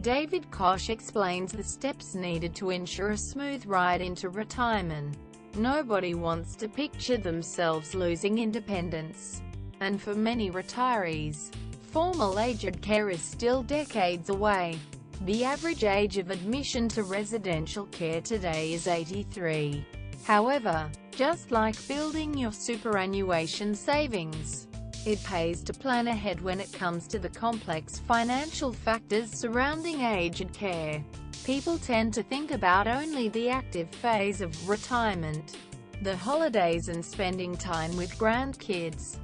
David Koch explains the steps needed to ensure a smooth ride into retirement. Nobody wants to picture themselves losing independence. And for many retirees, formal aged care is still decades away. The average age of admission to residential care today is 83. However, just like building your superannuation savings, it pays to plan ahead when it comes to the complex financial factors surrounding aged care. People tend to think about only the active phase of retirement, the holidays and spending time with grandkids,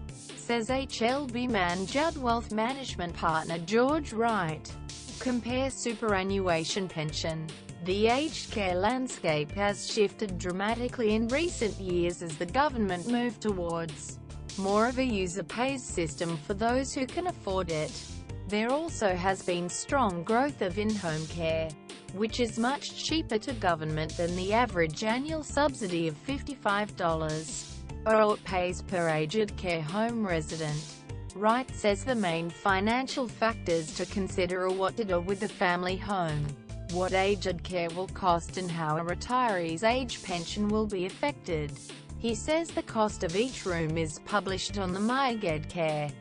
says HLB Mann Judd wealth management partner George Wright.Compare superannuation pension. The aged care landscape has shifted dramatically in recent years as the government moved towards more of a user-pays system for those who can afford it. There also has been strong growth of in-home care, which is much cheaper to government than the average annual subsidy of $55 or it pays per aged care home resident. Wright says the main financial factors to consider are what to do with the family home, what aged care will cost and how a retiree's age pension will be affected. He says the cost of each room is published on the myagedcare.gov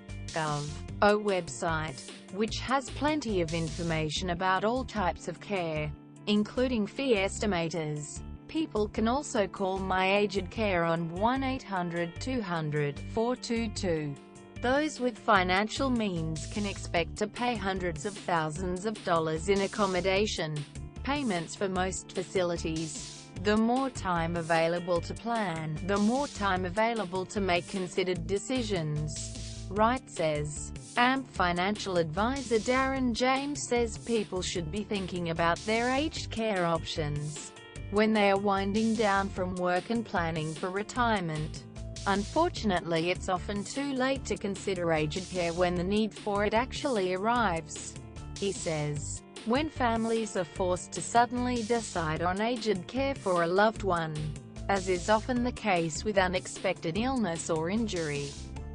website, which has plenty of information about all types of care, including fee estimators. People can also call My Aged Care on 1-800-200-422. Those with financial means can expect to pay hundreds of thousands of dollars in accommodation payments for most facilities. The more time available to plan, the more time available to make considered decisions, Wright says. AMP financial advisor Darren James says people should be thinking about their aged care options when they are winding down from work and planning for retirement. Unfortunately, it's often too late to consider aged care when the need for it actually arrives. He says, when families are forced to suddenly decide on aged care for a loved one, as is often the case with unexpected illness or injury,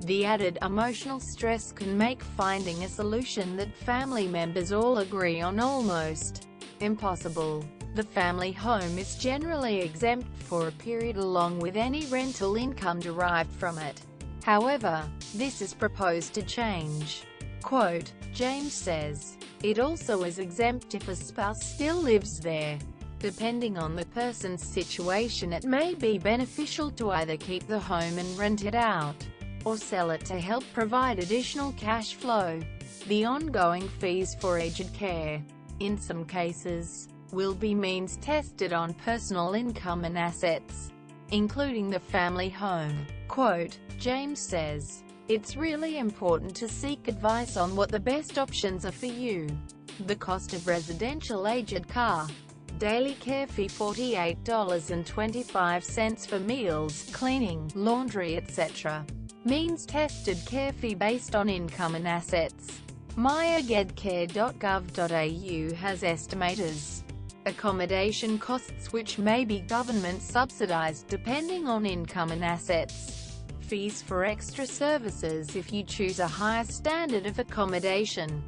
the added emotional stress can make finding a solution that family members all agree on almost impossible. The family home is generally exempt for a period along with any rental income derived from it. However, this is proposed to change. Quote, James says, it also is exempt if a spouse still lives there. Depending on the person's situation, it may be beneficial to either keep the home and rent it out, or sell it to help provide additional cash flow. The ongoing fees for aged care, in some cases, will be means tested on personal income and assets, including the family home. Quote, James says, it's really important to seek advice on what the best options are for you. The cost of residential aged care. Daily care fee $48.25 for meals, cleaning, laundry etc. Means tested care fee based on income and assets. myagedcare.gov.au has estimators. Accommodation costs which may be government subsidized depending on income and assets. Fees for extra services if you choose a higher standard of accommodation.